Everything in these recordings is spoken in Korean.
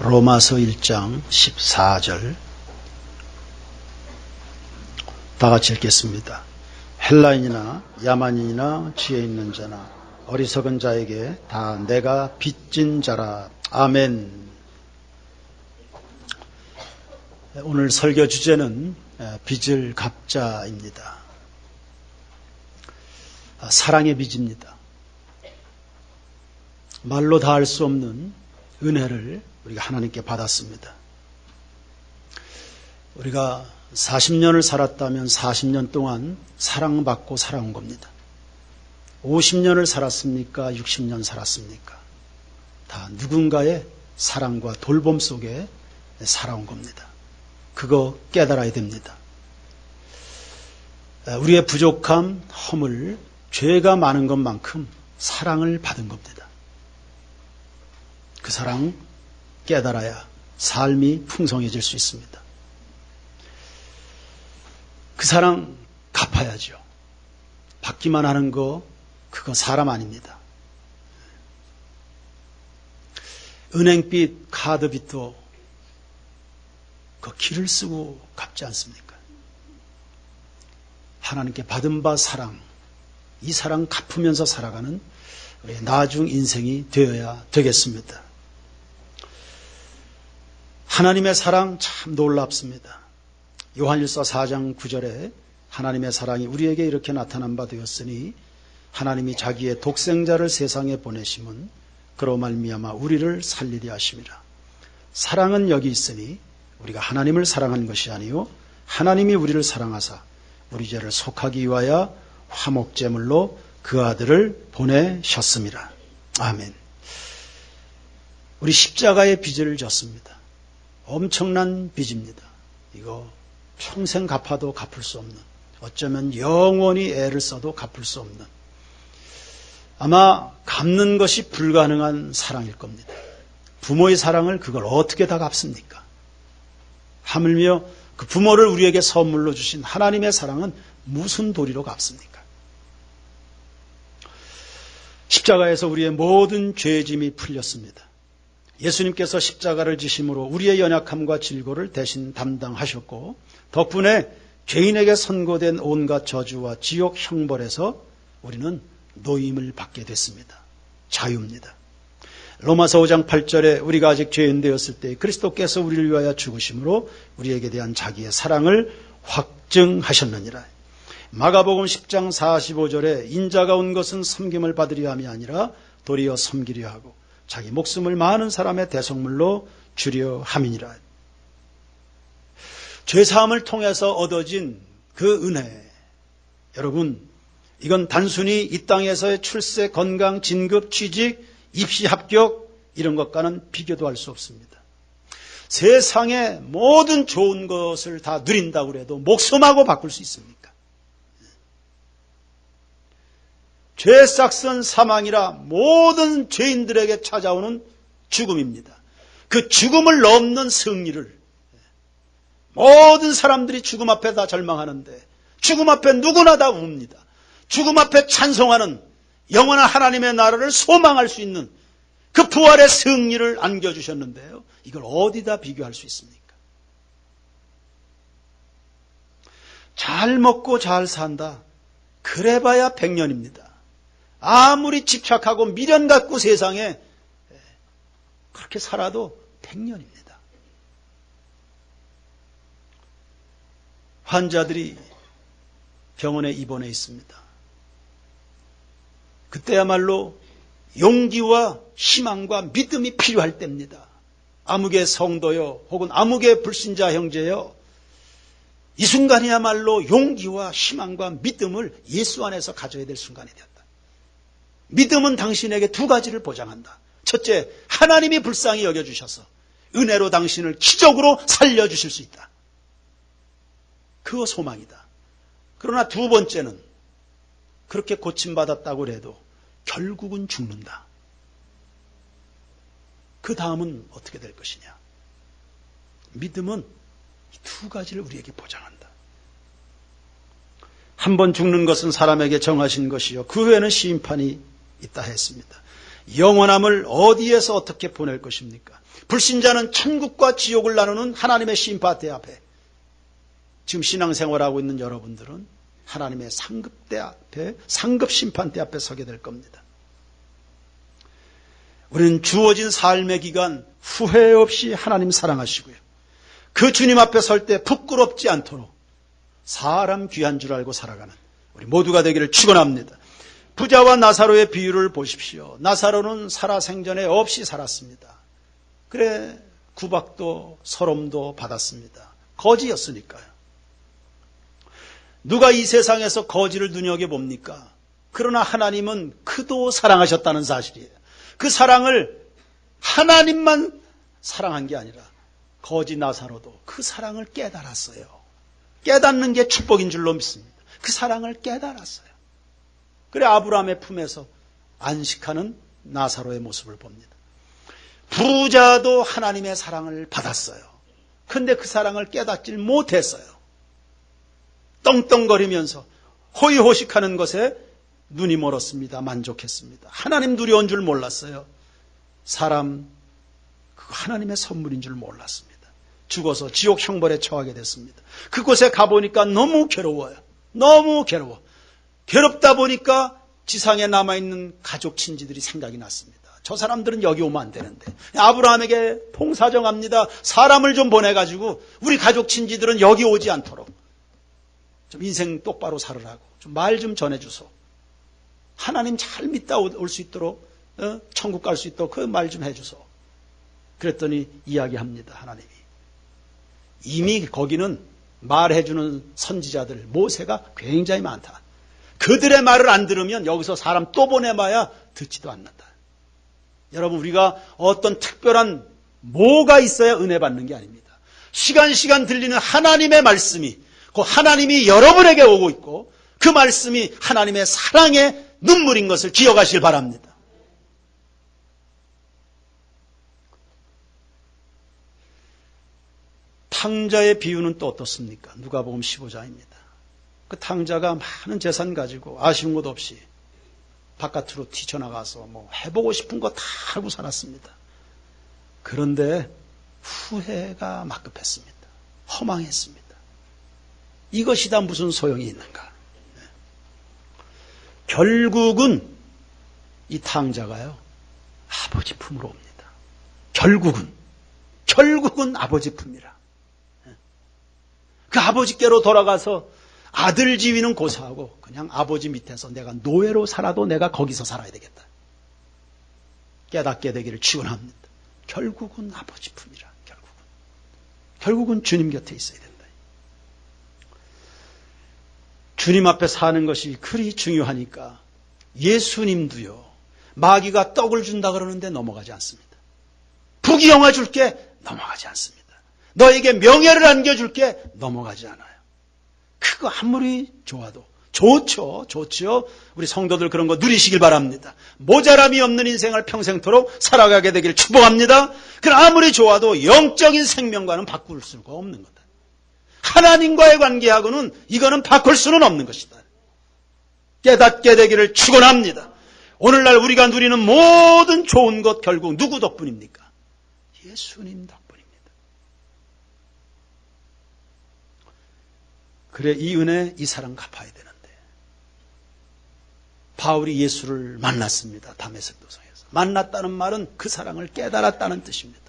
로마서 1장 14절 다 같이 읽겠습니다. 헬라인이나 야만인이나 지혜 있는 자나 어리석은 자에게 다 내가 빚진 자라. 아멘. 오늘 설교 주제는 빚을 갚자입니다. 사랑의 빚입니다. 말로 다 할 수 없는 은혜를 우리가 하나님께 받았습니다. 우리가 40년을 살았다면 40년 동안 사랑받고 살아온 겁니다. 50년을 살았습니까? 60년 살았습니까? 다 누군가의 사랑과 돌봄 속에 살아온 겁니다. 그거 깨달아야 됩니다. 우리의 부족함, 허물, 죄가 많은 것만큼 사랑을 받은 겁니다. 그 사랑 깨달아야 삶이 풍성해질 수 있습니다. 그 사랑 갚아야죠. 받기만 하는 거 그거 사람 아닙니다. 은행빚, 카드빚도 그 길을 쓰고 갚지 않습니까? 하나님께 받은 바 사랑, 이 사랑 갚으면서 살아가는 우리의 나중 인생이 되어야 되겠습니다. 하나님의 사랑 참 놀랍습니다. 요한일서 4장 9절에 하나님의 사랑이 우리에게 이렇게 나타난 바 되었으니 하나님이 자기의 독생자를 세상에 보내심은 그로 말미암아 우리를 살리려 하심이라. 사랑은 여기 있으니 우리가 하나님을 사랑한 것이 아니요 하나님이 우리를 사랑하사 우리 죄를 속하기 위하여 화목제물로 그 아들을 보내셨습니다. 아멘. 우리 십자가의 빚을 졌습니다. 엄청난 빚입니다. 이거 평생 갚아도 갚을 수 없는, 어쩌면 영원히 애를 써도 갚을 수 없는, 아마 갚는 것이 불가능한 사랑일 겁니다. 부모의 사랑을 그걸 어떻게 다 갚습니까? 하물며 그 부모를 우리에게 선물로 주신 하나님의 사랑은 무슨 도리로 갚습니까? 십자가에서 우리의 모든 죄짐이 풀렸습니다. 예수님께서 십자가를 지심으로 우리의 연약함과 질고를 대신 담당하셨고 덕분에 죄인에게 선고된 온갖 저주와 지옥 형벌에서 우리는 노임을 받게 됐습니다. 자유입니다. 로마서 5장 8절에 우리가 아직 죄인 되었을 때 그리스도께서 우리를 위하여 죽으심으로 우리에게 대한 자기의 사랑을 확증하셨느니라. 마가복음 10장 45절에 인자가 온 것은 섬김을 받으려 함이 아니라 도리어 섬기려 하고 자기 목숨을 많은 사람의 대속물로 주려 함이니라. 죄사함을 통해서 얻어진 그 은혜, 여러분, 이건 단순히 이 땅에서의 출세, 건강, 진급, 취직, 입시 합격 이런 것과는 비교도 할 수 없습니다. 세상의 모든 좋은 것을 다 누린다고 해도 목숨하고 바꿀 수 있습니까? 죄 싹선 사망이라 모든 죄인들에게 찾아오는 죽음입니다. 그 죽음을 넘는 승리를, 모든 사람들이 죽음 앞에 다 절망하는데 죽음 앞에 누구나 다 웁니다. 죽음 앞에 찬송하는 영원한 하나님의 나라를 소망할 수 있는 그 부활의 승리를 안겨주셨는데요. 이걸 어디다 비교할 수 있습니까? 잘 먹고 잘 산다. 그래봐야 100년입니다. 아무리 집착하고 미련 갖고 세상에 그렇게 살아도 100년입니다. 환자들이 병원에 입원해 있습니다. 그때야말로 용기와 희망과 믿음이 필요할 때입니다. 암흑의 성도요, 혹은 암흑의 불신자 형제요, 이 순간이야말로 용기와 희망과 믿음을 예수 안에서 가져야 될 순간이 되었다. 믿음은 당신에게 두 가지를 보장한다. 첫째, 하나님이 불쌍히 여겨주셔서 은혜로 당신을 기적으로 살려주실 수 있다. 그거 소망이다. 그러나 두 번째는 그렇게 고침받았다고 해도 결국은 죽는다. 그 다음은 어떻게 될 것이냐. 믿음은 이 두 가지를 우리에게 보장한다. 한 번 죽는 것은 사람에게 정하신 것이요 그 후에는 심판이 있다 했습니다. 영원함을 어디에서 어떻게 보낼 것입니까? 불신자는 천국과 지옥을 나누는 하나님의 심판대 앞에, 지금 신앙생활하고 있는 여러분들은 하나님의 상급대 앞에, 상급 심판대 앞에 서게 될 겁니다. 우리는 주어진 삶의 기간 후회 없이 하나님 사랑하시고요, 그 주님 앞에 설 때 부끄럽지 않도록 사람 귀한 줄 알고 살아가는 우리 모두가 되기를 축원합니다. 부자와 나사로의 비유를 보십시오. 나사로는 살아생전에 없이 살았습니다. 그래 구박도 서름도 받았습니다. 거지였으니까요. 누가 이 세상에서 거지를 눈여겨봅니까? 그러나 하나님은 그도 사랑하셨다는 사실이에요. 그 사랑을 하나님만 사랑한 게 아니라 거지 나사로도 그 사랑을 깨달았어요. 깨닫는 게 축복인 줄로 믿습니다. 그 사랑을 깨달았어요. 그래 아브라함의 품에서 안식하는 나사로의 모습을 봅니다. 부자도 하나님의 사랑을 받았어요. 그런데 그 사랑을 깨닫질 못했어요. 떵떵거리면서 호의호식하는 것에 눈이 멀었습니다. 만족했습니다. 하나님 두려운 줄 몰랐어요. 사람 그거 하나님의 선물인 줄 몰랐습니다. 죽어서 지옥 형벌에 처하게 됐습니다. 그곳에 가보니까 너무 괴로워요. 너무 괴로워. 괴롭다 보니까 지상에 남아있는 가족 친지들이 생각이 났습니다. 저 사람들은 여기 오면 안 되는데. 아브라함에게 통사정합니다. 사람을 좀 보내가지고 우리 가족 친지들은 여기 오지 않도록 좀 인생 똑바로 살으라고 좀 말 좀 전해주소. 하나님 잘 믿다 올 수 있도록, 천국 갈 수 있도록 그 말 좀 해주소. 그랬더니 이야기합니다. 하나님이 이미 거기는 말해주는 선지자들 모세가 굉장히 많다. 그들의 말을 안 들으면 여기서 사람 또 보내봐야 듣지도 않는다. 여러분, 우리가 어떤 특별한 뭐가 있어야 은혜 받는 게 아닙니다. 시간 들리는 하나님의 말씀이, 그 하나님이 여러분에게 오고 있고 그 말씀이 하나님의 사랑의 눈물인 것을 기억하시길 바랍니다. 탕자의 비유는 또 어떻습니까? 누가복음 15장입니다. 그 탕자가 많은 재산 가지고 아쉬운 것 없이 바깥으로 뛰쳐나가서 뭐 해보고 싶은 거 다 하고 살았습니다. 그런데 후회가 막급했습니다. 허망했습니다. 이것이 다 무슨 소용이 있는가? 결국은 이 탕자가요, 아버지 품으로 옵니다. 결국은 아버지 품이라. 그 아버지께로 돌아가서 아들 지위는 고사하고 그냥 아버지 밑에서 내가 노예로 살아도 내가 거기서 살아야 되겠다. 깨닫게 되기를 축원합니다. 결국은 아버지 품이라. 결국은 주님 곁에 있어야 된다. 주님 앞에 사는 것이 그리 중요하니까 예수님도요, 마귀가 떡을 준다 그러는데 넘어가지 않습니다. 부귀영화 줄게 넘어가지 않습니다. 너에게 명예를 안겨줄게 넘어가지 않아요. 그거 아무리 좋아도 좋죠. 우리 성도들 그런 거 누리시길 바랍니다. 모자람이 없는 인생을 평생토록 살아가게 되기를 축복합니다. 그러나 아무리 좋아도 영적인 생명과는 바꿀 수가 없는 거다. 하나님과의 관계하고는 이거는 바꿀 수는 없는 것이다. 깨닫게 되기를 축원합니다. 오늘날 우리가 누리는 모든 좋은 것 결국 누구 덕분입니까? 예수님 덕분입니다. 그래 이 은혜 이 사랑 갚아야 되는데 바울이 예수를 만났습니다. 다메섹 도성에서. 만났다는 말은 그 사랑을 깨달았다는 뜻입니다.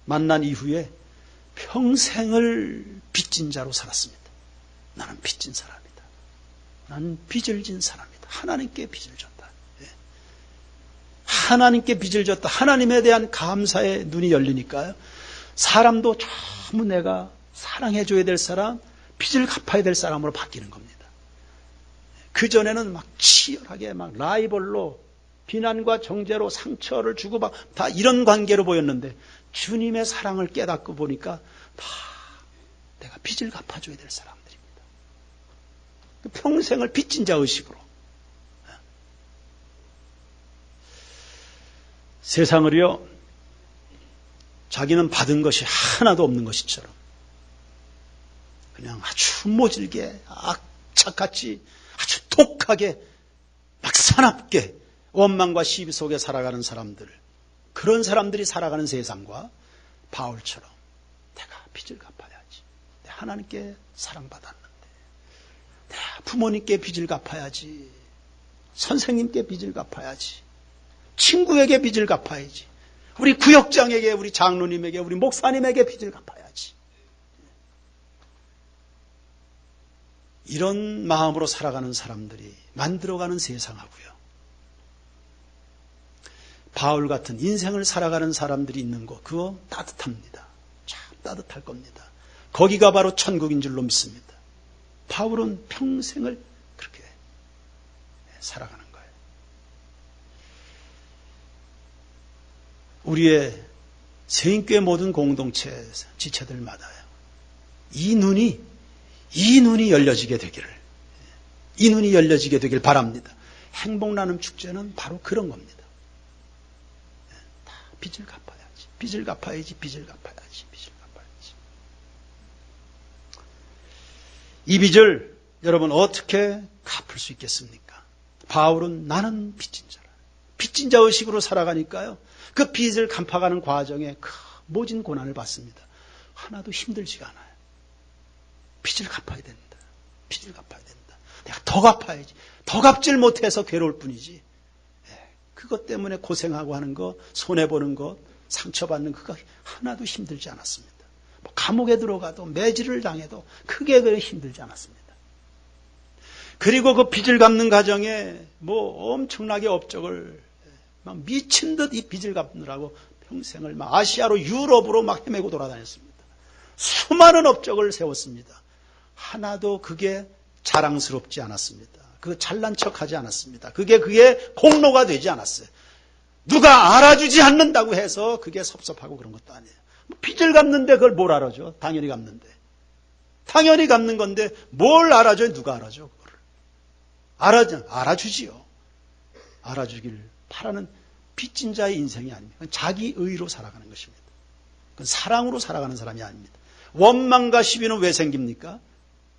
만난 이후에 평생을 빚진 자로 살았습니다. 나는 빚진 사람이다. 나는 빚을 진 사람이다. 하나님께 빚을 졌다. 하나님께 빚을 졌다. 하나님에 대한 감사의 눈이 열리니까요, 사람도 전부 내가 사랑해줘야 될 사람, 빚을 갚아야 될 사람으로 바뀌는 겁니다. 그전에는 막 치열하게 막 라이벌로 비난과 정죄로 상처를 주고 막 다 이런 관계로 보였는데 주님의 사랑을 깨닫고 보니까 다 내가 빚을 갚아줘야 될 사람들입니다. 평생을 빚진 자 의식으로. 세상을요, 자기는 받은 것이 하나도 없는 것이처럼 그냥 아주 모질게 악착같이 아주 독하게 막 사납게 원망과 시비 속에 살아가는 사람들, 그런 사람들이 살아가는 세상과 바울처럼 내가 빚을 갚아야지, 내가 하나님께 사랑받았는데, 내가 부모님께 빚을 갚아야지, 선생님께 빚을 갚아야지, 친구에게 빚을 갚아야지, 우리 구역장에게, 우리 장로님에게, 우리 목사님에게 빚을 갚아야지. 이런 마음으로 살아가는 사람들이 만들어가는 세상하고요, 바울 같은 인생을 살아가는 사람들이 있는 곳, 그거 따뜻합니다. 참 따뜻할 겁니다. 거기가 바로 천국인 줄로 믿습니다. 바울은 평생을 그렇게 살아가는 거예요. 우리의 세인교회 모든 공동체 지체들마다요, 이 눈이 열려지게 되기를, 이 눈이 열려지게 되길 바랍니다. 행복나눔 축제는 바로 그런 겁니다. 다 빚을 갚아야지, 빚을 갚아야지, 빚을 갚아야지, 빚을 갚아야지. 이 빚을 여러분 어떻게 갚을 수 있겠습니까? 바울은 나는 빚진 자라, 빚진 자 의식으로 살아가니까요, 그 빚을 갚아가는 과정에 모진 고난을 받습니다. 하나도 힘들지가 않아요. 빚을 갚아야 된다, 빚을 갚아야 된다, 내가 더 갚아야지, 더 갚질 못해서 괴로울 뿐이지, 그것 때문에 고생하고 하는 것, 손해보는 것, 상처받는 그거 하나도 힘들지 않았습니다. 뭐 감옥에 들어가도 매질을 당해도 크게 힘들지 않았습니다. 그리고 그 빚을 갚는 과정에 뭐 엄청나게 업적을 막 미친 듯 이 빚을 갚느라고 평생을 막 아시아로 유럽으로 막 헤매고 돌아다녔습니다. 수많은 업적을 세웠습니다. 하나도 그게 자랑스럽지 않았습니다. 그 잘난 척하지 않았습니다. 그게 공로가 되지 않았어요. 누가 알아주지 않는다고 해서 그게 섭섭하고 그런 것도 아니에요. 빚을 갚는데 그걸 뭘 알아줘? 당연히 갚는데. 당연히 갚는 건데 뭘 알아줘요? 누가 알아줘? 그거를. 알아주지요. 알아주길 바라는 빚진 자의 인생이 아닙니다. 그건 자기 의로 살아가는 것입니다. 그건 사랑으로 살아가는 사람이 아닙니다. 원망과 시비는 왜 생깁니까?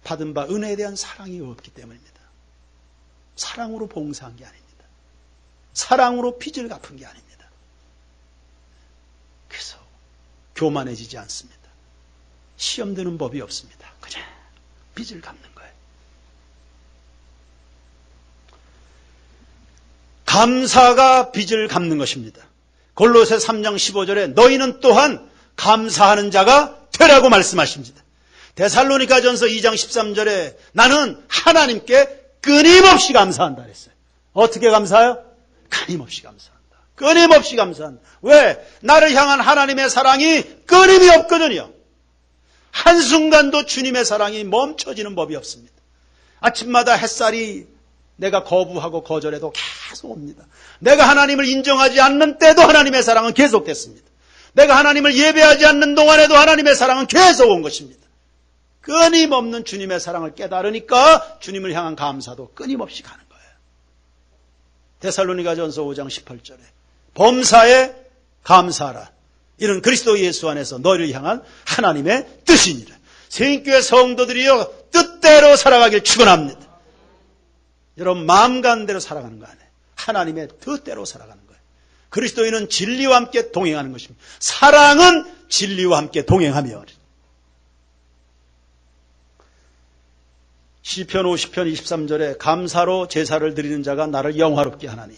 받은 바 은혜에 대한 사랑이 없기 때문입니다. 사랑으로 봉사한 게 아닙니다. 사랑으로 빚을 갚은 게 아닙니다. 그래서 교만해지지 않습니다. 시험 드는 법이 없습니다. 그냥 빚을 갚는 거예요. 감사가 빚을 갚는 것입니다. 골로새 3장 15절에 너희는 또한 감사하는 자가 되라고 말씀하십니다. 데살로니가전서 2장 13절에 나는 하나님께 끊임없이 감사한다 그랬어요. 어떻게 감사해요? 끊임없이 감사한다. 끊임없이 감사한다. 왜? 나를 향한 하나님의 사랑이 끊임이 없거든요. 한순간도 주님의 사랑이 멈춰지는 법이 없습니다. 아침마다 햇살이 내가 거부하고 거절해도 계속 옵니다. 내가 하나님을 인정하지 않는 때도 하나님의 사랑은 계속됐습니다. 내가 하나님을 예배하지 않는 동안에도 하나님의 사랑은 계속 온 것입니다. 끊임없는 주님의 사랑을 깨달으니까 주님을 향한 감사도 끊임없이 가는 거예요. 데살로니가전서 5장 18절에 범사에 감사하라. 이는 그리스도 예수 안에서 너희를 향한 하나님의 뜻이니라. 세인교회 성도들이여 뜻대로 살아가길 축원합니다. 여러분 마음 가는 대로 살아가는 거 아니에요. 하나님의 뜻대로 살아가는 거예요. 그리스도인은 진리와 함께 동행하는 것입니다. 사랑은 진리와 함께 동행하며 시편 50편 23절에 감사로 제사를 드리는 자가 나를 영화롭게 하나니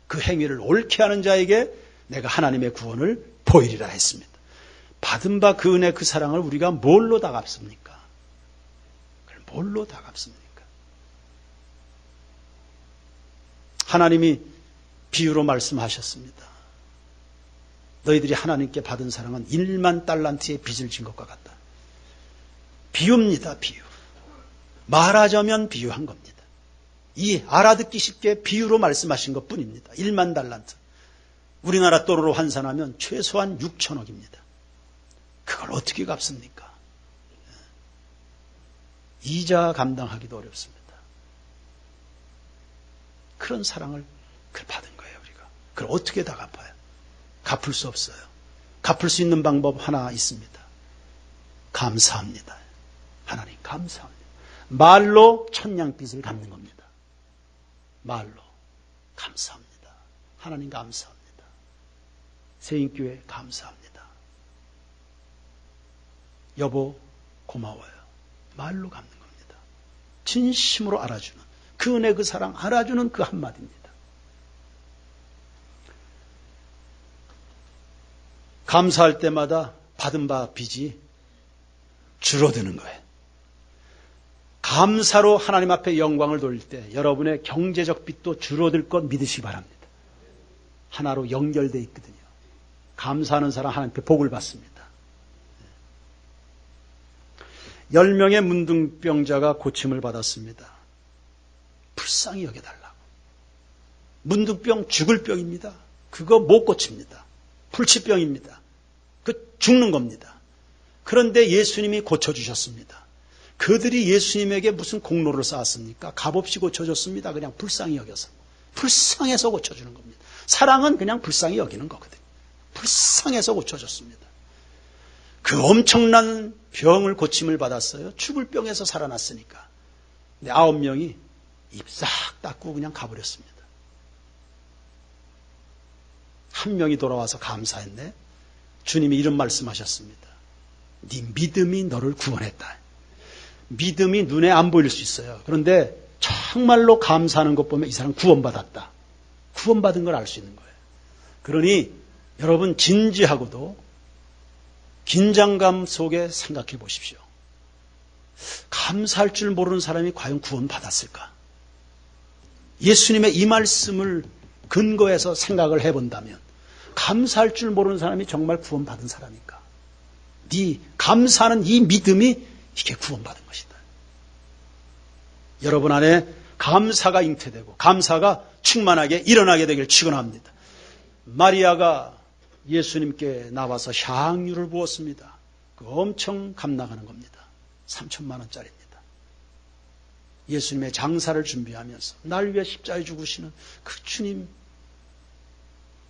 그 행위를 옳게 하는 자에게 내가 하나님의 구원을 보이리라 했습니다. 받은 바 그 은혜 그 사랑을 우리가 뭘로 다 갚습니까? 뭘로 다 갚습니까? 하나님이 비유로 말씀하셨습니다. 너희들이 하나님께 받은 사랑은 1만 달란트의 빚을 진 것과 같다. 비유입니다. 비유. 말하자면 비유한 겁니다. 이 알아듣기 쉽게 비유로 말씀하신 것뿐입니다. 1만 달란트. 우리나라 돈으로 환산하면 최소한 6천억입니다. 그걸 어떻게 갚습니까? 이자 감당하기도 어렵습니다. 그런 사랑을 받은 거예요, 우리가. 그걸 어떻게 다 갚아요? 갚을 수 없어요. 갚을 수 있는 방법 하나 있습니다. 감사합니다. 하나님 감사합니다. 말로 천냥빚을 갚는 겁니다. 말로 감사합니다. 하나님 감사합니다. 세인교회 감사합니다. 여보 고마워요. 말로 갚는 겁니다. 진심으로 알아주는 그 은혜 그 사랑 알아주는 그 한마디입니다. 감사할 때마다 받은 바 빚이 줄어드는 거예요. 감사로 하나님 앞에 영광을 돌릴 때 여러분의 경제적 빚도 줄어들 것 믿으시기 바랍니다. 하나로 연결되어 있거든요. 감사하는 사람 하나님께 복을 받습니다. 10명의 문둥병자가 고침을 받았습니다. 불쌍히 여겨달라고. 문둥병 죽을 병입니다. 그거 못 고칩니다. 불치병입니다. 그 죽는 겁니다. 그런데 예수님이 고쳐주셨습니다. 그들이 예수님에게 무슨 공로를 쌓았습니까? 값없이 고쳐줬습니다. 그냥 불쌍히 여겨서. 불쌍해서 고쳐주는 겁니다. 사랑은 그냥 불쌍히 여기는 거거든요. 불쌍해서 고쳐줬습니다. 그 엄청난 병을 고침을 받았어요. 죽을 병에서 살아났으니까. 근데 9명이 입 싹 닦고 그냥 가버렸습니다. 한 명이 돌아와서 감사했네. 주님이 이런 말씀하셨습니다. 네 믿음이 너를 구원했다. 믿음이 눈에 안 보일 수 있어요. 그런데 정말로 감사하는 것 보면 이 사람 구원받았다. 구원받은 걸 알 수 있는 거예요. 그러니 여러분 진지하고도 긴장감 속에 생각해 보십시오. 감사할 줄 모르는 사람이 과연 구원받았을까? 예수님의 이 말씀을 근거해서 생각을 해본다면 감사할 줄 모르는 사람이 정말 구원받은 사람인가? 네 감사하는 이 믿음이 이게 구원받은 것이다. 여러분 안에 감사가 잉태되고 감사가 충만하게 일어나게 되길 축원합니다. 마리아가 예수님께 나와서 향유를 부었습니다. 그 엄청 값나가는 겁니다. 3천만 원짜리입니다. 예수님의 장사를 준비하면서 날 위해 십자가에 죽으시는 그 주님,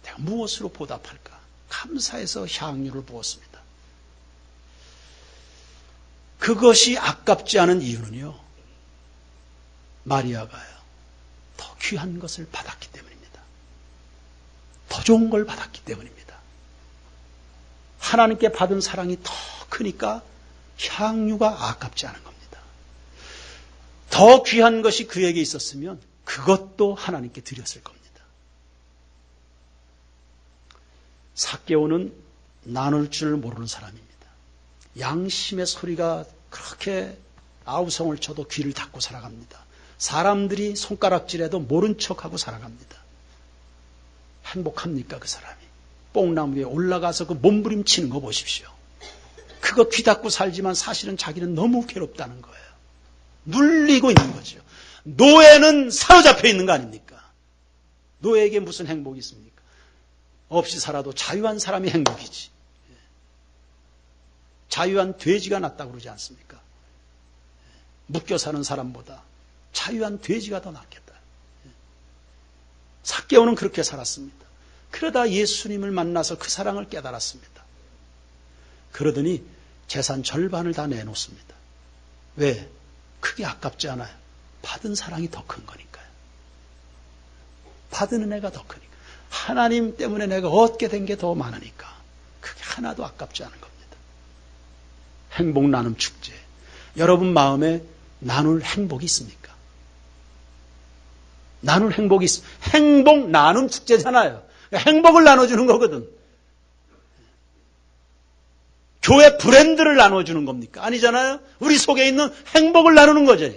내가 무엇으로 보답할까? 감사해서 향유를 부었습니다. 그것이 아깝지 않은 이유는요, 마리아가요, 더 귀한 것을 받았기 때문입니다. 더 좋은 걸 받았기 때문입니다. 하나님께 받은 사랑이 더 크니까 향유가 아깝지 않은 겁니다. 더 귀한 것이 그에게 있었으면 그것도 하나님께 드렸을 겁니다. 삭개오는 나눌 줄 모르는 사람입니다. 양심의 소리가 그렇게 아우성을 쳐도 귀를 닫고 살아갑니다. 사람들이 손가락질해도 모른 척하고 살아갑니다. 행복합니까 그 사람이? 뽕나무 위에 올라가서 그 몸부림치는 거 보십시오. 그거 귀 닫고 살지만 사실은 자기는 너무 괴롭다는 거예요. 눌리고 있는 거죠. 노예는 사로잡혀 있는 거 아닙니까? 노예에게 무슨 행복이 있습니까? 없이 살아도 자유한 사람이 행복이지. 자유한 돼지가 낫다고 그러지 않습니까? 묶여 사는 사람보다 자유한 돼지가 더 낫겠다. 삭개오는 그렇게 살았습니다. 그러다 예수님을 만나서 그 사랑을 깨달았습니다. 그러더니 재산 절반을 다 내놓습니다. 왜? 그게 아깝지 않아요. 받은 사랑이 더 큰 거니까요. 받은 은혜가 더 크니까. 하나님 때문에 내가 얻게 된 게 더 많으니까 그게 하나도 아깝지 않은 겁니다. 행복 나눔 축제. 여러분 마음에 나눌 행복이 있습니까? 나눌 행복이 있습니다. 행복 나눔 축제잖아요. 행복을 나눠주는 거거든. 교회 브랜드를 나눠주는 겁니까? 아니잖아요. 우리 속에 있는 행복을 나누는 거죠.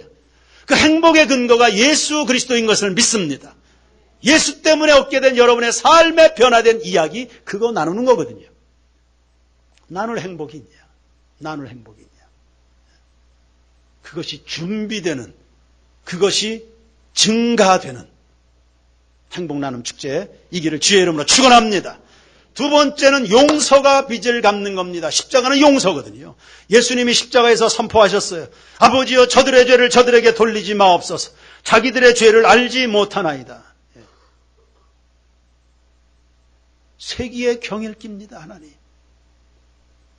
그 행복의 근거가 예수 그리스도인 것을 믿습니다. 예수 때문에 얻게 된 여러분의 삶에 변화된 이야기, 그거 나누는 거거든요. 나눌 행복이 있냐? 나눌 행복이 있냐? 그것이 준비되는, 그것이 증가되는 행복 나눔 축제에 이기를 주의 이름으로 축원합니다. 두 번째는 용서가 빚을 갚는 겁니다. 십자가는 용서거든요. 예수님이 십자가에서 선포하셨어요. 아버지여 저들의 죄를 저들에게 돌리지 마옵소서. 자기들의 죄를 알지 못하나이다. 세기의 경일기입니다. 하나님.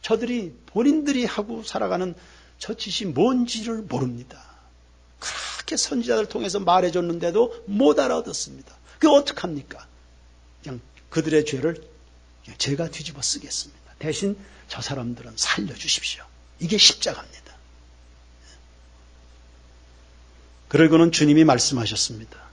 저들이 본인들이 하고 살아가는 저 짓이 뭔지를 모릅니다. 그렇게 선지자들 통해서 말해줬는데도 못 알아듣습니다. 그게 어떡합니까? 그냥 그들의 죄를 그냥 제가 뒤집어 쓰겠습니다. 대신 저 사람들은 살려주십시오. 이게 십자가입니다. 그러고는 주님이 말씀하셨습니다.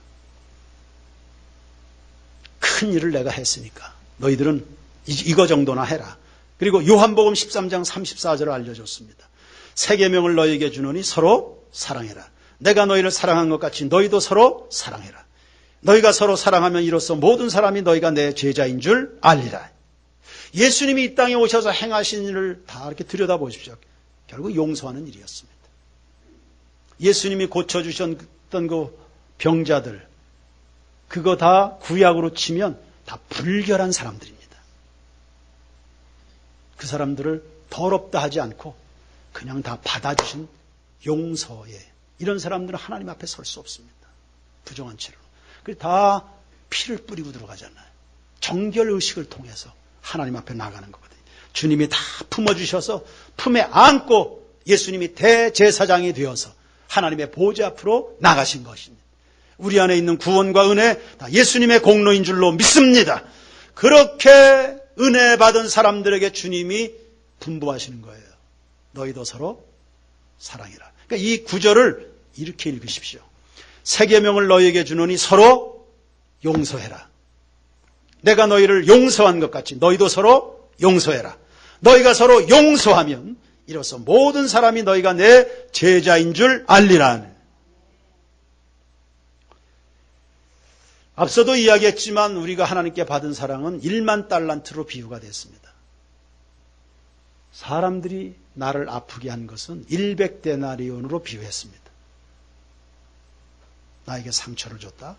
큰 일을 내가 했으니까 너희들은 이거 정도나 해라. 그리고 요한복음 13장 34절을 알려줬습니다. 새 계명을 너희에게 주노니 서로 사랑해라. 내가 너희를 사랑한 것 같이 너희도 서로 사랑해라. 너희가 서로 사랑하면 이로써 모든 사람이 너희가 내 제자인 줄 알리라. 예수님이 이 땅에 오셔서 행하신 일을 다 이렇게 들여다보십시오. 결국 용서하는 일이었습니다. 예수님이 고쳐주셨던 그 병자들, 그거 다 구약으로 치면 다 불결한 사람들입니다. 그 사람들을 더럽다 하지 않고 그냥 다 받아주신 용서에, 이런 사람들은 하나님 앞에 설 수 없습니다. 부정한 채로. 그래서 다 피를 뿌리고 들어가잖아요. 정결의식을 통해서 하나님 앞에 나가는 거거든요. 주님이 다 품어주셔서 품에 안고 예수님이 대제사장이 되어서 하나님의 보좌 앞으로 나가신 것입니다. 우리 안에 있는 구원과 은혜 다 예수님의 공로인 줄로 믿습니다. 그렇게 은혜 받은 사람들에게 주님이 분부하시는 거예요. 너희도 서로 사랑해라. 그러니까 이 구절을 이렇게 읽으십시오. 새 계명을 너희에게 주노니 서로 용서해라. 내가 너희를 용서한 것 같이 너희도 서로 용서해라. 너희가 서로 용서하면 이로써 모든 사람이 너희가 내 제자인 줄 알리라. 앞서도 이야기했지만 우리가 하나님께 받은 사랑은 1만 달란트로 비유가 됐습니다. 사람들이 나를 아프게 한 것은 100데나리온으로 비유했습니다. 나에게 상처를 줬다.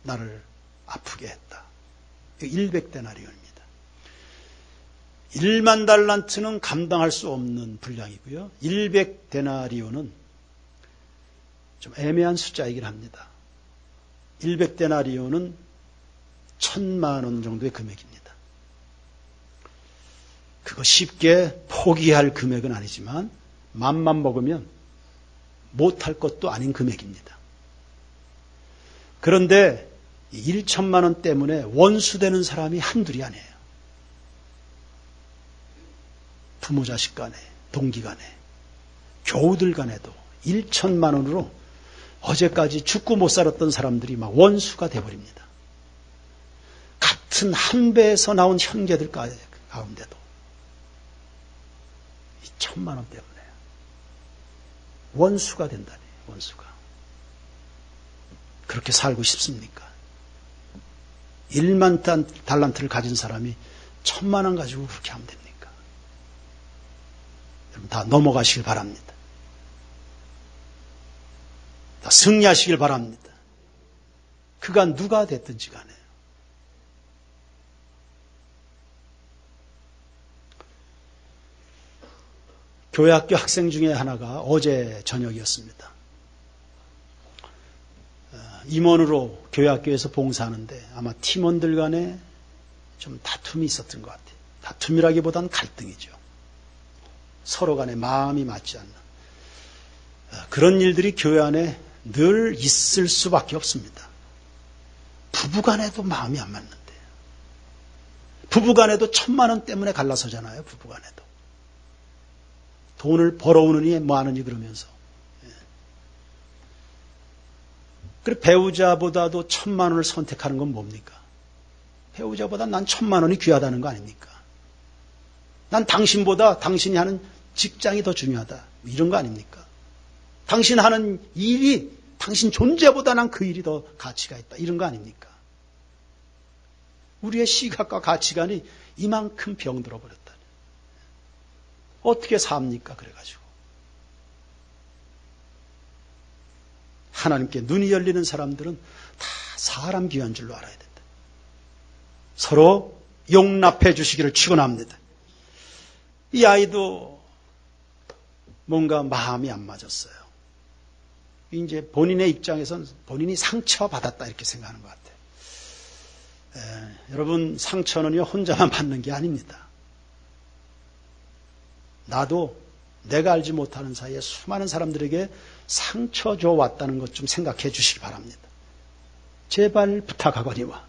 나를 아프게 했다. 100데나리온입니다. 1만 달란트는 감당할 수 없는 분량이고요. 100데나리온은 좀 애매한 숫자이긴 합니다. 100데나리온은 1,000만 원 정도의 금액입니다. 그거 쉽게 포기할 금액은 아니지만 맘만 먹으면 못할 것도 아닌 금액입니다. 그런데 1,000만 원 때문에 원수되는 사람이 한둘이 아니에요. 부모 자식 간에, 동기 간에, 교우들 간에도 1,000만 원으로 어제까지 죽고 못 살았던 사람들이 막 원수가 돼버립니다. 같은 한 배에서 나온 형제들 가운데도 1,000만 원 때문에 원수가 된다니, 원수가. 그렇게 살고 싶습니까? 1만 달란트를 가진 사람이 1,000만 원 가지고 그렇게 하면 됩니까? 여러분 다 넘어가시길 바랍니다. 다 승리하시길 바랍니다. 그가 누가 됐든지 간에. 교회학교 학생 중에 하나가 어제 저녁이었습니다. 임원으로 교회학교에서 봉사하는데 아마 팀원들 간에 좀 다툼이 있었던 것 같아요. 다툼이라기보단 갈등이죠. 서로 간에 마음이 맞지 않는 그런 일들이 교회 안에 늘 있을 수밖에 없습니다. 부부간에도 마음이 안 맞는데, 부부간에도 1,000만 원 때문에 갈라서잖아요. 부부간에도 돈을 벌어오느니 뭐하느니 그러면서. 그리고 배우자보다도 1,000만 원을 선택하는 건 뭡니까? 배우자보다 난 1,000만 원이 귀하다는 거 아닙니까? 난 당신보다 당신이 하는 직장이 더 중요하다, 이런 거 아닙니까? 당신 하는 일이, 당신 존재보다 난 그 일이 더 가치가 있다, 이런 거 아닙니까? 우리의 시각과 가치관이 이만큼 병들어 버렸다. 어떻게 삽니까? 그래가지고 하나님께 눈이 열리는 사람들은 다 사람 귀한 줄로 알아야 된다. 서로 용납해 주시기를 축원합니다. 이 아이도 뭔가 마음이 안 맞았어요. 이제 본인의 입장에선 본인이 상처받았다 이렇게 생각하는 것 같아요. 여러분, 상처는요 혼자만 받는 게 아닙니다. 나도 내가 알지 못하는 사이에 수많은 사람들에게 상처 줘 왔다는 것 좀 생각해 주시기 바랍니다. 제발 부탁하거니와.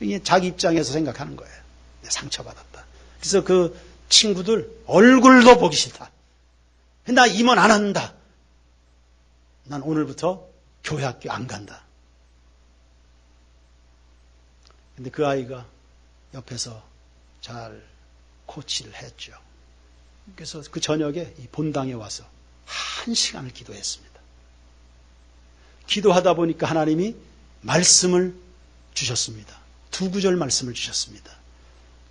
이게 자기 입장에서 생각하는 거예요. 상처받았다. 그래서 그 친구들 얼굴도 보기 싫다. 나 임원 안 한다. 난 오늘부터 교회 학교 안 간다. 근데 그 아이가 옆에서 잘 코치를 했죠. 그래서 그 저녁에 이 본당에 와서 1시간을 기도했습니다. 기도하다 보니까 하나님이 말씀을 주셨습니다. 2구절 말씀을 주셨습니다.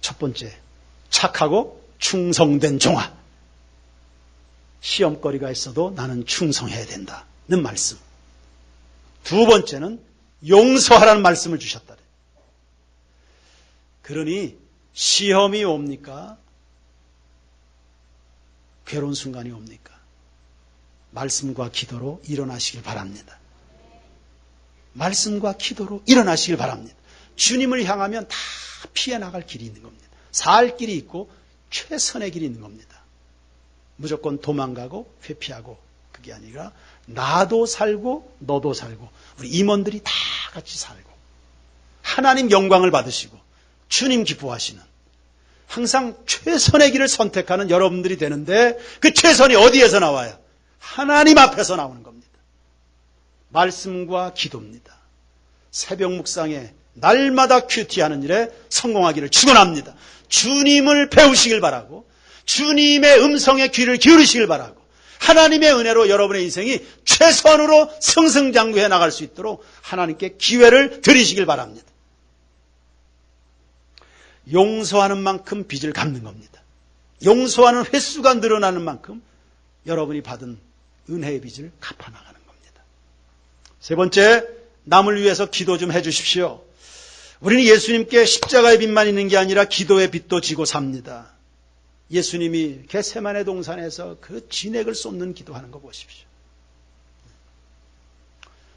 첫 번째, 착하고 충성된 종아. 시험거리가 있어도 나는 충성해야 된다는 말씀. 두 번째는 용서하라는 말씀을 주셨다. 그러니 시험이 옵니까? 괴로운 순간이 옵니까? 말씀과 기도로 일어나시길 바랍니다. 말씀과 기도로 일어나시길 바랍니다. 주님을 향하면 다 피해 나갈 길이 있는 겁니다. 살 길이 있고 최선의 길이 있는 겁니다. 무조건 도망가고 회피하고 그게 아니라 나도 살고 너도 살고 우리 임원들이 다 같이 살고 하나님 영광을 받으시고 주님 기뻐하시는 항상 최선의 길을 선택하는 여러분들이 되는데 그 최선이 어디에서 나와요? 하나님 앞에서 나오는 겁니다. 말씀과 기도입니다. 새벽 묵상에 날마다 큐티하는 일에 성공하기를 축원합니다. 주님을 배우시길 바라고 주님의 음성에 귀를 기울이시길 바라고 하나님의 은혜로 여러분의 인생이 최선으로 승승장구해 나갈 수 있도록 하나님께 기회를 드리시길 바랍니다. 용서하는 만큼 빚을 갚는 겁니다. 용서하는 횟수가 늘어나는 만큼 여러분이 받은 은혜의 빚을 갚아나가는 겁니다. 세 번째, 남을 위해서 기도 좀 해주십시오. 우리는 예수님께 십자가의 빚만 있는 게 아니라 기도의 빚도 지고 삽니다. 예수님이 겟세마네 동산에서 그 진액을 쏟는 기도하는 거 보십시오.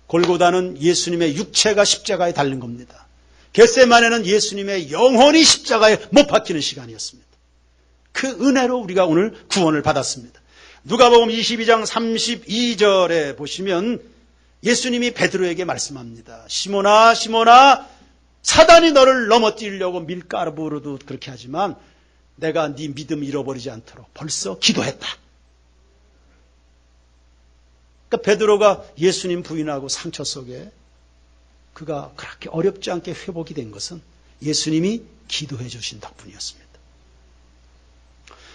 골고다는 예수님의 육체가 십자가에 달린 겁니다. 겟세마네는 예수님의 영혼이 십자가에 못 박히는 시간이었습니다. 그 은혜로 우리가 오늘 구원을 받았습니다. 누가복음 22장 32절에 보시면 예수님이 베드로에게 말씀합니다. 시몬아 시몬아 사단이 너를 넘어뜨리려고 밀가루로도 그렇게 하지만 내가 네 믿음 잃어버리지 않도록 벌써 기도했다. 그러니까 베드로가 예수님 부인하고 상처 속에 그가 그렇게 어렵지 않게 회복이 된 것은 예수님이 기도해 주신 덕분이었습니다.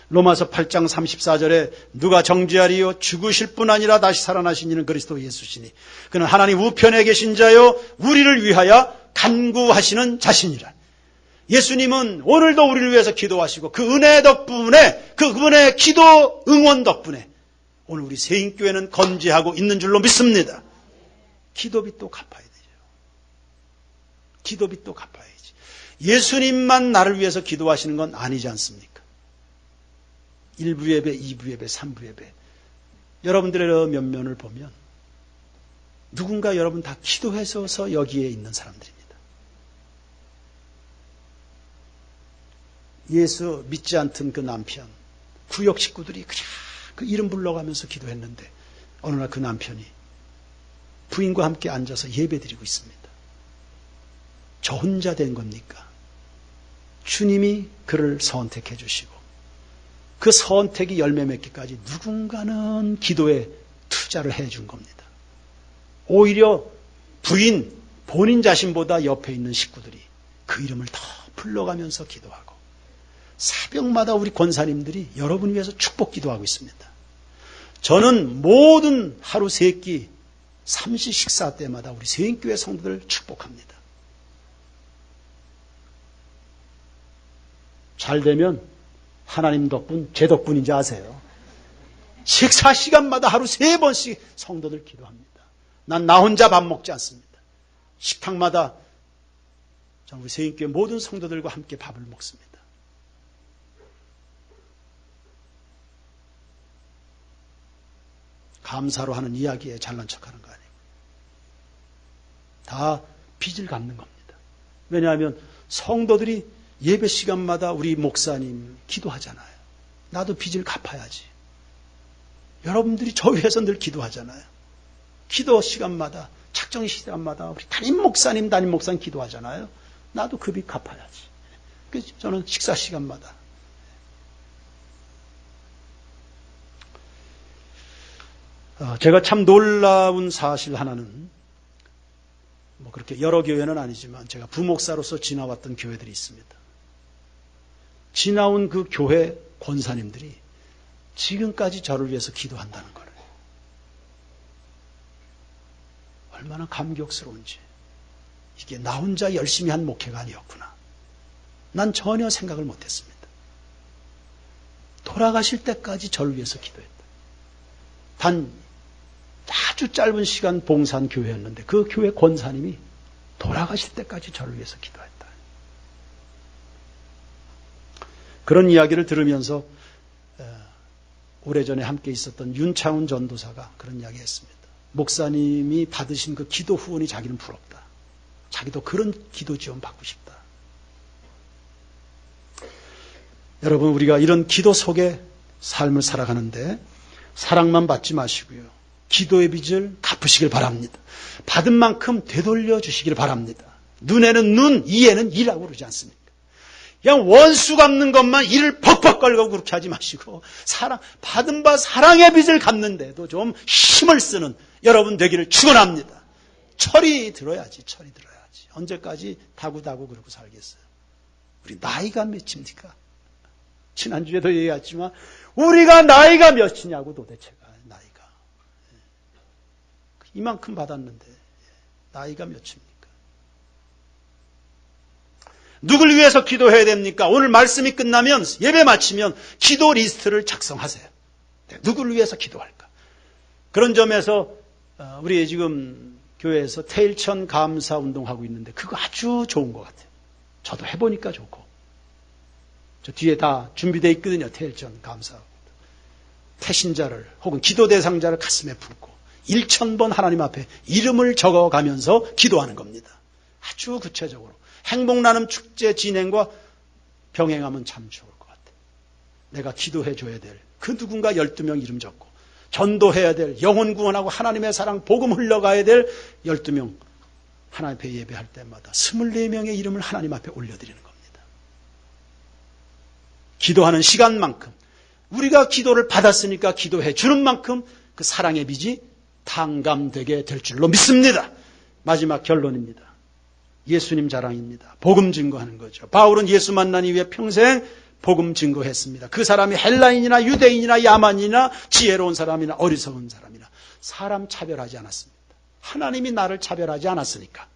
로마서 8장 34절에 누가 정죄하리요 죽으실 뿐 아니라 다시 살아나신 이는 그리스도 예수시니 그는 하나님 우편에 계신 자요 우리를 위하여 간구하시는 자신이라. 예수님은 오늘도 우리를 위해서 기도하시고 그 은혜 덕분에 그분의 기도 응원 덕분에 오늘 우리 세인교회는 건재하고 있는 줄로 믿습니다. 기도빚도 갚아야 되죠. 기도빚도 갚아야지. 예수님만 나를 위해서 기도하시는 건 아니지 않습니까? 1부 예배, 2부 예배, 3부 예배 여러분들의 면면을 보면 누군가 여러분 다 기도해서 여기에 있는 사람들입니다. 예수 믿지 않던 그 남편 구역 식구들이 그냥 그 이름 불러가면서 기도했는데 어느 날 그 남편이 부인과 함께 앉아서 예배드리고 있습니다. 저 혼자 된 겁니까? 주님이 그를 선택해 주시고 그 선택이 열매 맺기까지 누군가는 기도에 투자를 해준 겁니다. 오히려 부인, 본인 자신보다 옆에 있는 식구들이 그 이름을 더 불러가면서 기도하고 새벽마다 우리 권사님들이 여러분 위해서 축복 기도하고 있습니다. 저는 모든 하루 세 끼 삼시 식사 때마다 우리 세인교회 성도들 축복합니다. 잘 되면 하나님 덕분, 제 덕분인지 아세요? 식사 시간마다 하루 3번씩 성도들 기도합니다. 난 나 혼자 밥 먹지 않습니다. 식탁마다 우리 세인교회 모든 성도들과 함께 밥을 먹습니다. 감사로 하는 이야기에 잘난 척하는 거 아니에요. 다 빚을 갚는 겁니다. 왜냐하면 성도들이 예배 시간마다 우리 목사님 기도하잖아요. 나도 빚을 갚아야지. 여러분들이 저 위해서 늘 기도하잖아요. 기도 시간마다, 작정 시간마다 우리 담임 목사님 기도하잖아요. 나도 그 빚 갚아야지. 그래서 저는 식사 시간마다. 제가 참 놀라운 사실 하나는, 뭐 그렇게 여러 교회는 아니지만 제가 부목사로서 지나왔던 교회들이 있습니다. 지나온 그 교회 권사님들이 지금까지 저를 위해서 기도한다는 거예요. 얼마나 감격스러운지. 이게 나 혼자 열심히 한 목회가 아니었구나. 난 전혀 생각을 못했습니다. 돌아가실 때까지 저를 위해서 기도했다. 단 아주 짧은 시간 봉사한 교회였는데 그 교회 권사님이 돌아가실 때까지 저를 위해서 기도했다. 그런 이야기를 들으면서 오래전에 함께 있었던 윤창훈 전도사가 그런 이야기 했습니다. 목사님이 받으신 그 기도 후원이 자기는 부럽다. 자기도 그런 기도 지원 받고 싶다. 여러분, 우리가 이런 기도 속에 삶을 살아가는데 사랑만 받지 마시고요. 기도의 빚을 갚으시길 바랍니다. 받은 만큼 되돌려 주시길 바랍니다. 눈에는 눈, 이에는 이라고 그러지 않습니까? 그냥 원수 갚는 것만 이를 벅벅 걸고 그렇게 하지 마시고 받은 바 사랑의 빚을 갚는데도 좀 힘을 쓰는 여러분 되기를 축원합니다. 철이 들어야지. 언제까지 다구다구 그러고 살겠어요? 우리 나이가 몇입니까? 지난주에도 얘기했지만 우리가 나이가 몇이냐고 도대체가 나이가. 이만큼 받았는데 나이가 몇입니까? 누굴 위해서 기도해야 됩니까? 오늘 말씀이 끝나면 예배 마치면 기도 리스트를 작성하세요. 누굴 위해서 기도할까? 그런 점에서 우리 지금 교회에서 태일천 감사 운동하고 있는데 그거 아주 좋은 것 같아요. 저도 해보니까 좋고. 저 뒤에 다 준비되어 있거든요. 태일천 감사. 태신자를 혹은 기도 대상자를 가슴에 품고 1000번 하나님 앞에 이름을 적어가면서 기도하는 겁니다. 아주 구체적으로. 행복나눔 축제 진행과 병행하면 참 좋을 것 같아요. 내가 기도해 줘야 될 그 누군가 12명 이름 적고 전도해야 될 영혼 구원하고 하나님의 사랑 복음 흘러가야 될 12명 하나님 앞에 예배할 때마다 24명의 이름을 하나님 앞에 올려드리는 겁니다. 기도하는 시간만큼 우리가 기도를 받았으니까 기도해 주는 만큼 그 사랑의 빚이 탕감되게 될 줄로 믿습니다. 마지막 결론입니다. 예수님 자랑입니다. 복음 증거하는 거죠. 바울은 예수 만난 이후에 평생 복음 증거했습니다. 그 사람이 헬라인이나 유대인이나 야만이나 지혜로운 사람이나 어리석은 사람이나 사람 차별하지 않았습니다. 하나님이 나를 차별하지 않았으니까.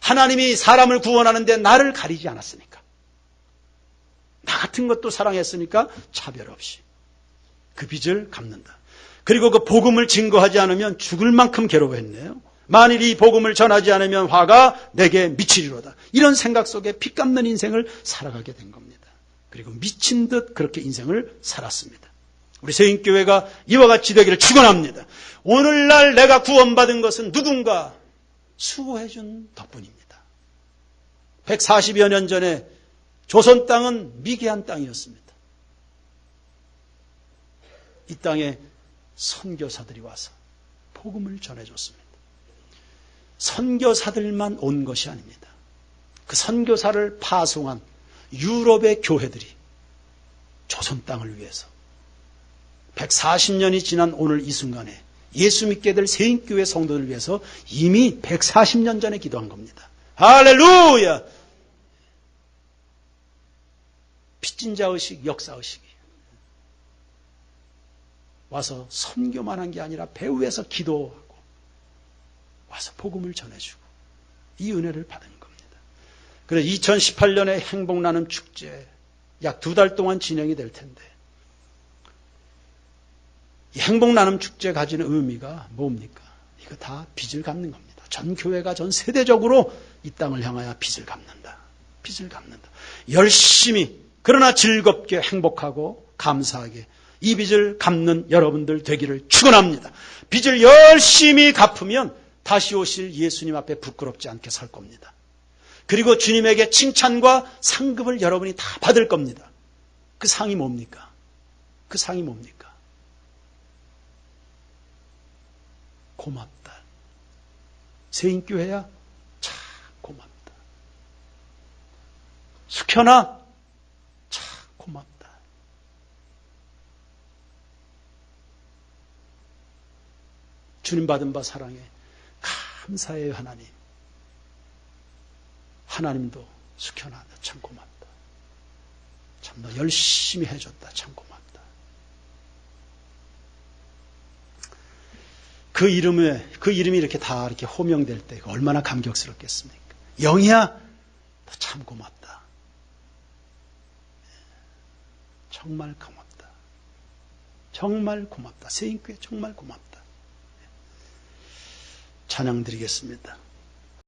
하나님이 사람을 구원하는데 나를 가리지 않았으니까. 나 같은 것도 사랑했으니까 차별 없이 그 빚을 갚는다. 그리고 그 복음을 증거하지 않으면 죽을 만큼 괴로워했네요. 만일 이 복음을 전하지 않으면 화가 내게 미치리로다. 이런 생각 속에 피 깎는 인생을 살아가게 된 겁니다. 그리고 미친 듯 그렇게 인생을 살았습니다. 우리 세인교회가 이와 같이 되기를 축원합니다. 오늘날 내가 구원받은 것은 누군가 수고해준 덕분입니다. 140여 년 전에 조선 땅은 미개한 땅이었습니다. 이 땅에 선교사들이 와서 복음을 전해줬습니다. 선교사들만 온 것이 아닙니다. 그 선교사를 파송한 유럽의 교회들이 조선 땅을 위해서 140년이 지난 오늘 이 순간에 예수 믿게 될 세인교회 성도들을 위해서 이미 140년 전에 기도한 겁니다. 할렐루야! 빚진자의식, 역사의식이 와서 선교만 한 게 아니라 배후에서 기도하고 와서 복음을 전해주고 이 은혜를 받은 겁니다. 그래서 2018년에 행복나눔 축제 약 2달 동안 진행이 될 텐데 이 행복나눔 축제 가지는 의미가 뭡니까? 이거 다 빚을 갚는 겁니다. 전 교회가 전 세대적으로 이 땅을 향하여 빚을 갚는다. 빚을 갚는다. 열심히 그러나 즐겁게 행복하고 감사하게 이 빚을 갚는 여러분들 되기를 축원합니다. 빚을 열심히 갚으면 다시 오실 예수님 앞에 부끄럽지 않게 살 겁니다. 그리고 주님에게 칭찬과 상급을 여러분이 다 받을 겁니다. 그 상이 뭡니까? 그 상이 뭡니까? 고맙다. 세인교회야 참 고맙다. 숙현아 참 고맙다. 주님 받은 바 사랑에 감사해요. 하나님. 하나님도 숙현아 너 참 고맙다. 참 너 열심히 해줬다. 참 고맙다. 그 이름이 이렇게 다 이렇게 호명될 때 얼마나 감격스럽겠습니까? 영희야, 너 참 고맙다. 정말 고맙다. 정말 고맙다. 세인교회 정말 고맙다. 찬양 드리겠습니다.